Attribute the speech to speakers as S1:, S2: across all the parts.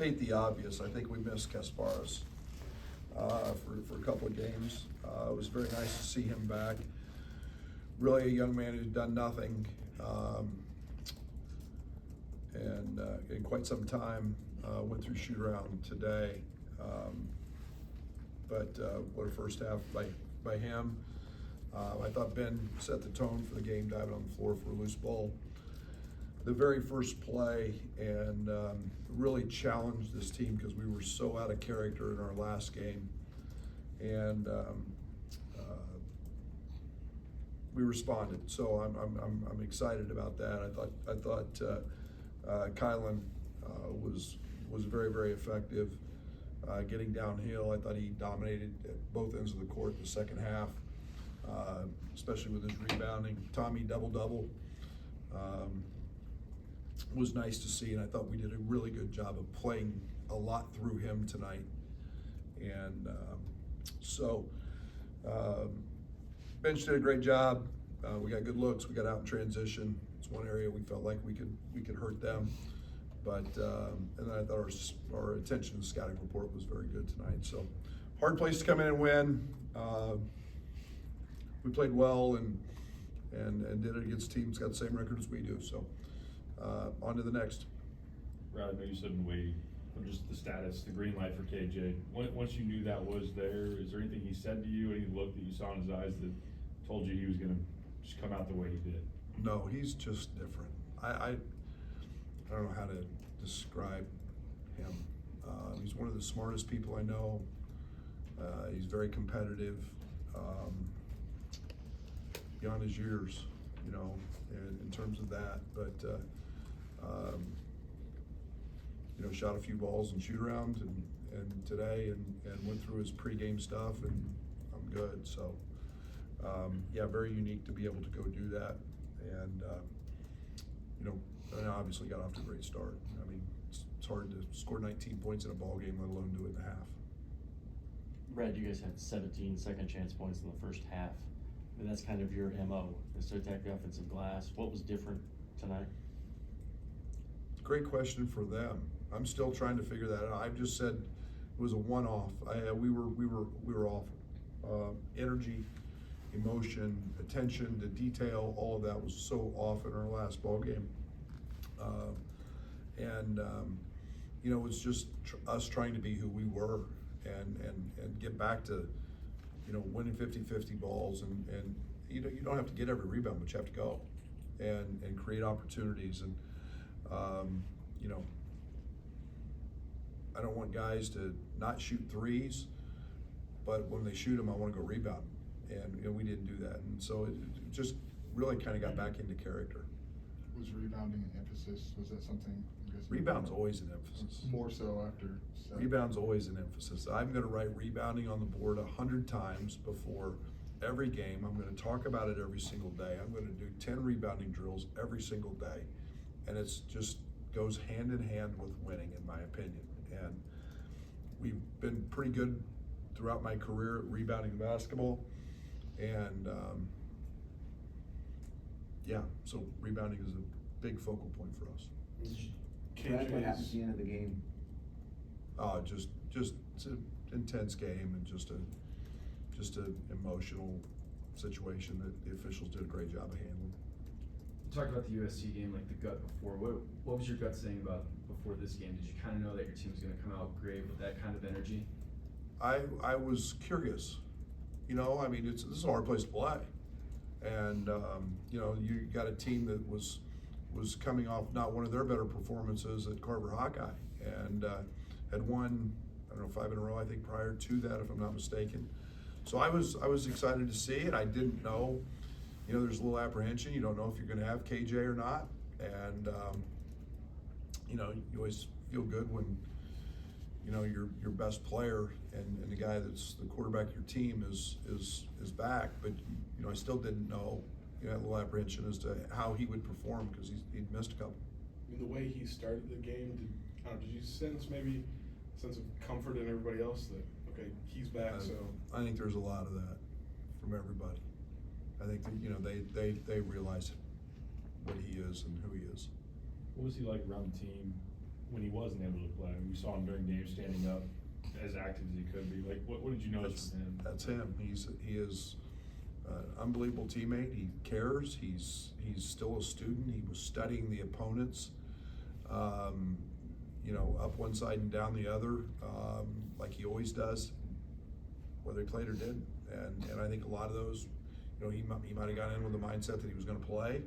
S1: state the obvious. I think we missed Kasparas for a couple of games. It was very nice to see him back. Really a young man who's done nothing and in quite some time. Went through shoot around today. But what a first half by him. I thought Ben set the tone for the game, diving on the floor for a loose ball. The very first play, and really challenged this team because we were so out of character in our last game. And we responded, so I'm excited about that. I thought Kylan was very, very effective getting downhill. I thought he dominated at both ends of the court the second half, especially with his rebounding. Tommy double-double was nice to see, and I thought we did a really good job of playing a lot through him tonight. And bench did a great job. We got good looks. We got out in transition. It's one area we felt like we could hurt them. But and then I thought our attention to the scouting report was very good tonight. So hard place to come in and win. We played well and did it against teams got the same record as we do. So on to the next.
S2: Brad, I know you said in Wade, just the status, the green light for KJ. Once you knew that was there, is there anything he said to you, any look that you saw in his eyes that told you he was going to just come out the way he did?
S1: No, he's just different. I don't know how to describe him. He's one of the smartest people I know. He's very competitive, beyond his years, you know, in terms of that. But you know, shot a few balls and shoot around and today and went through his pregame stuff, and I'm good. So yeah, very unique to be able to go do that, and you know, and obviously got off to a great start. I mean, it's hard to score 19 points in a ball game, let alone do it in a half.
S3: Brad, you guys had 17 second chance points in the first half, and that's kind of your MO, is to attack the offensive glass. What was different tonight?
S1: Great question for them. I'm still trying to figure that out. I've just said it was a one-off. We were awful. Energy, emotion, attention to detail, all of that was so off in our last ball game. You know, it was just us trying to be who we were and get back to, you know, winning 50-50 balls, and you know, you don't have to get every rebound, but you have to go and create opportunities. And you know, I don't want guys to not shoot threes, but when they shoot them, I want to go rebound. And you know, we didn't do that, and so it just really kind of got back into character.
S4: Was rebounding an emphasis? Was that something?
S1: Rebound's always an emphasis.
S4: More so after.
S1: Rebound's always an emphasis. I'm going to write rebounding on the board 100 times before every game. I'm going to talk about it every single day. I'm going to do 10 rebounding drills every single day, and it's just goes hand in hand with winning, in my opinion. And we've been pretty good throughout my career at rebounding basketball, and yeah, so rebounding is a big focal point for us.
S5: Brad, what happened at the end of the game?
S1: Just it's an intense game, and just a emotional situation that the officials did a great job of handling.
S6: You talked about the USC game, like the gut before. What was your gut saying about before this game? Did you kind of know that your team was going to come out great with that kind of energy?
S1: I was curious. You know, I mean, this is a hard place to play, and you know, you got a team that was coming off not one of their better performances at Carver Hawkeye, and had won, I don't know, 5 in a row, I think, prior to that, if I'm not mistaken. So I was excited to see it. I didn't know, you know, there's a little apprehension. You don't know if you're going to have KJ or not, and you know, you always feel good when, you know, your best player and the guy that's the quarterback of your team is back. But you know, I still didn't know. You know, a little apprehension as to how he would perform because he'd missed a couple.
S7: I mean, the way he started the game, did you sense maybe a sense of comfort in everybody else that, okay, he's back, so?
S1: I think there's a lot of that from everybody. I think that, you know, they realize what he is and who he is.
S2: What was he like around the team when he wasn't able to play? We saw him during games standing up as active as he could be. Like, what did you notice from him?
S1: That's him. He is an unbelievable teammate. He cares. He's still a student. He was studying the opponents, you know, up one side and down the other, like he always does, whether he played or didn't. And I think a lot of those, you know, he might have gone in with the mindset that he was going to play,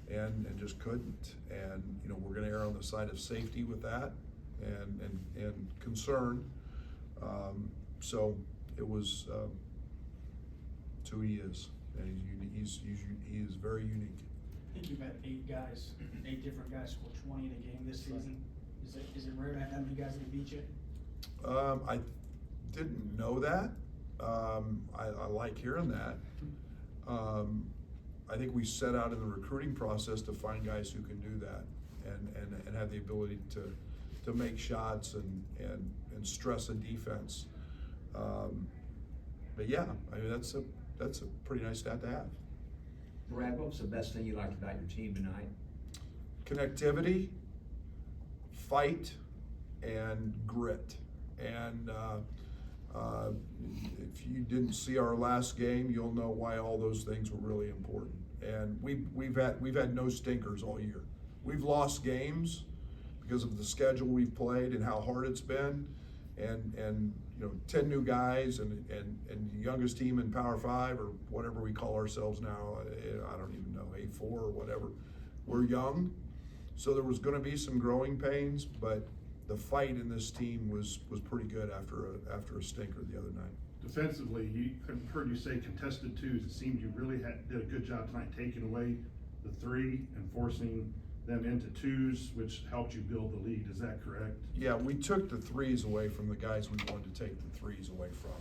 S1: and just couldn't. And you know, we're going to err on the side of safety with that, and concern. So it was. It's who he is, and he is very unique.
S8: I think you've had 8 different guys score 20 in a game this season. Is it rare to have that many guys that beat you?
S1: I didn't know that. I like hearing that. I think we set out in the recruiting process to find guys who can do that and have the ability to make shots and stress a defense. But yeah, I mean that's a pretty nice stat to have.
S5: Brad, what was the best thing you liked about your team tonight?
S1: Connectivity, fight, and grit. And if you didn't see our last game, you'll know why all those things were really important. And we've had no stinkers all year. We've lost games because of the schedule we've played and how hard it's been. And you know, 10 new guys and the youngest team in Power 5 or whatever we call ourselves now. I don't even know, A4 or whatever. We're young, so there was going to be some growing pains, but the fight in this team was pretty good after a stinker the other night.
S9: Defensively, I've heard you say contested twos. It seems you really did a good job tonight taking away the 3 and forcing them into 2s, which helped you build the lead. Is that correct?
S1: Yeah, we took the 3s away from the guys we wanted to take the 3s away from.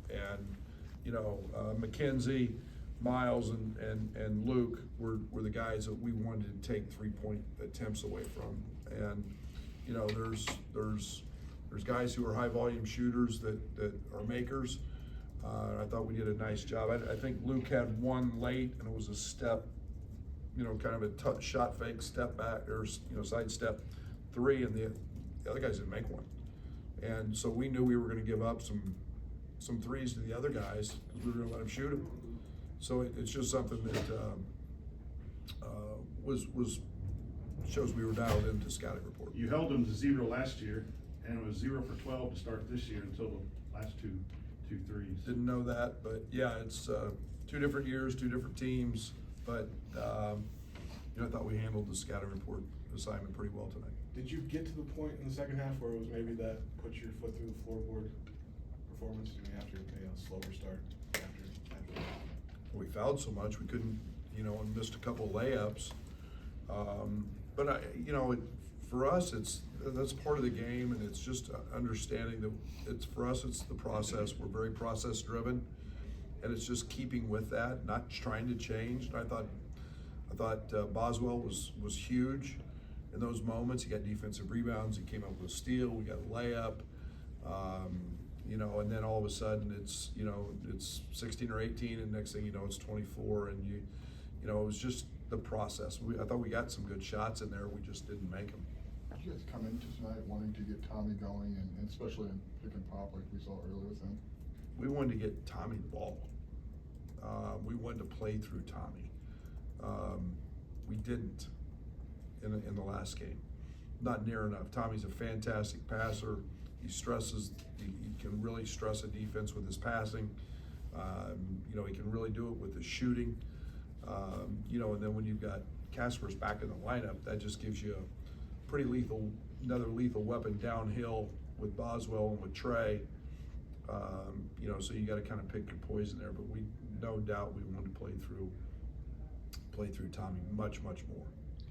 S1: And, you know, McKenzie, Miles, and Luke were the guys that we wanted to take 3-point attempts away from. And, you know, there's guys who are high volume shooters that are makers. I thought we did a nice job. I think Luke had one late, and it was a step, you know, kind of a shot fake, step back, or, you know, side step 3, and the other guys didn't make one. And so we knew we were going to give up some 3s to the other guys because we were going to let them shoot them. So it's just something that shows we were dialed into scouting report.
S9: You held them to 0 last year, and it was 0 for 12 to start this year until the last two threes.
S1: Didn't know that, but yeah, it's 2 different years, 2 different teams. But you know, I thought we handled the scouting report assignment pretty well tonight.
S7: Did you get to the point in the second half where it was maybe that put your foot through the floorboard performance? I mean, after a slower start after
S1: We fouled so much we couldn't, you know, and missed a couple of layups. But you know, for us, that's part of the game, and it's just understanding that for us, it's the process. We're very process driven, and it's just keeping with that, not trying to change. And I thought Boswell was huge in those moments. He got defensive rebounds. He came up with a steal. We got a layup. You know, and then all of a sudden it's 16 or 18, and next thing you know it's 24, and you know, it was just the process. I thought we got some good shots in there. We just didn't make them.
S4: Did you guys come into tonight wanting to get Tommy going, and especially in pick and pop like we saw earlier with him?
S1: We wanted to get Tommy the ball. We wanted to play through Tommy. We didn't in the last game. Not near enough. Tommy's a fantastic passer. He can really stress a defense with his passing. You know, he can really do it with his shooting. You know, and then when you've got Casper's back in the lineup, that just gives you a pretty another lethal weapon downhill with Boswell and with Trey. You know, so you got to kind of pick your poison there. But we, no doubt, we wanted to play through Tommy much more.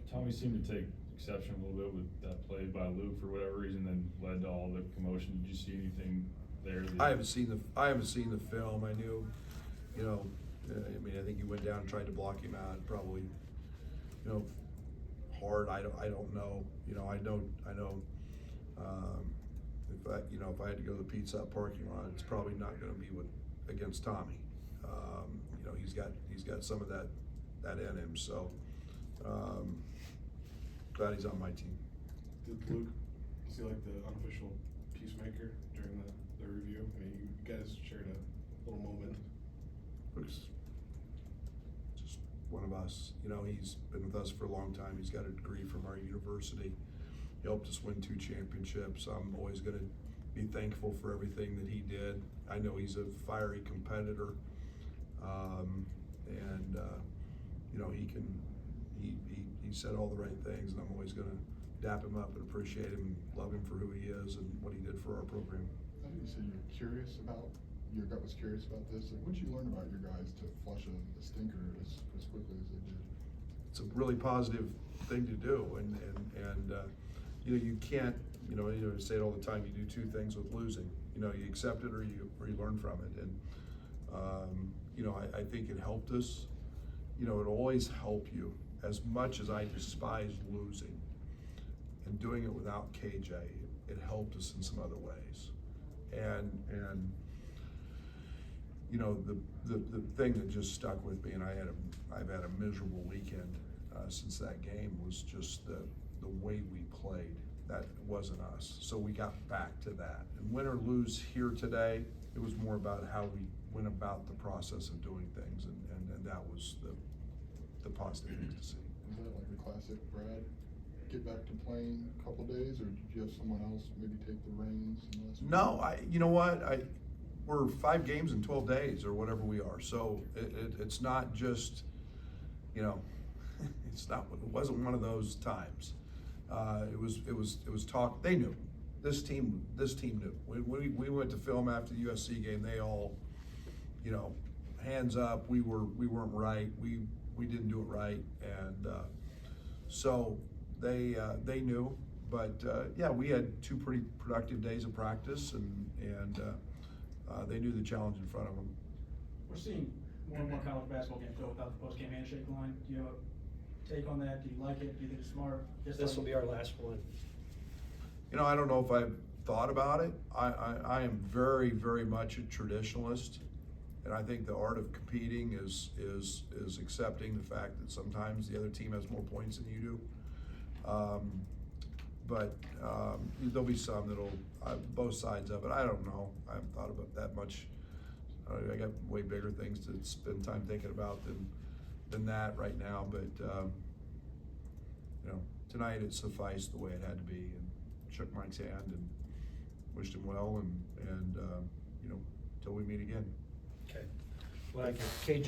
S2: Tommy seemed to take exception a little bit with that play by Luke for whatever reason, then led to all the commotion. Did you see anything there?
S1: I haven't seen the film. I knew, you know, I mean, I think he went down and tried to block him out. Probably, you know, hard. I don't know. You know, I know. If I had to go to the Pizza Hut parking lot, it's probably not going to be against Tommy. You know, he's got some of that in him. So glad he's on my team.
S7: Did Luke Is he like the unofficial peacemaker during the review? I mean, you guys shared a little moment.
S1: Looks just one of us. You know, he's been with us for a long time. He's got a degree from our university. He helped us win 2 championships. I'm always gonna be thankful for everything that he did. I know he's a fiery competitor. You know, he said all the right things, and I'm always gonna dap him up and appreciate him and love him for who he is and what he did for our program.
S4: I think you said you're curious about, your gut was curious about this. Like, what did you learn about your guys to flush a stinker as quickly as they did?
S1: It's a really positive thing to do, and you know, you can't, you know, say it all the time, you do 2 things with losing. You know, you accept it or you learn from it. And you know, I think it helped us. You know, it'll always help you. As much as I despise losing, and doing it without KJ, it helped us in some other ways. And you know, the thing that just stuck with me, and I've had a miserable weekend since that game, was just the way we played. That wasn't us. So we got back to that. And win or lose here today, it was more about how we went about the process of doing things, and that was the positive things to see.
S4: Was that like a classic Brad, get back to playing a couple days, or did you have someone else maybe take the reins in the last week?
S1: No, you know what, we're 5 games in 12 days or whatever we are. So it's not just, you know, it wasn't one of those times. It was talk. They knew. This team knew. We went to film after the USC game. They all, you know, hands up. We weren't right. We didn't do it right, and so they knew. But yeah, we had 2 pretty productive days of practice, and they knew the challenge in front of them.
S8: We're seeing more and more college basketball games go without the post-game handshake line. Do you have a take on that? Do you like it? Do you think it's smart?
S10: This will be our last one.
S1: You know, I don't know if I've thought about it. I am very, very much a traditionalist, and I think the art of competing is accepting the fact that sometimes the other team has more points than you do. But there'll be some that'll, both sides of it. I don't know. I haven't thought about that much. I got way bigger things to spend time thinking about than that right now. But you know, tonight it sufficed the way it had to be, and shook Mike's hand and wished him well, and you know, till we meet again.
S10: Okay. Well, KJ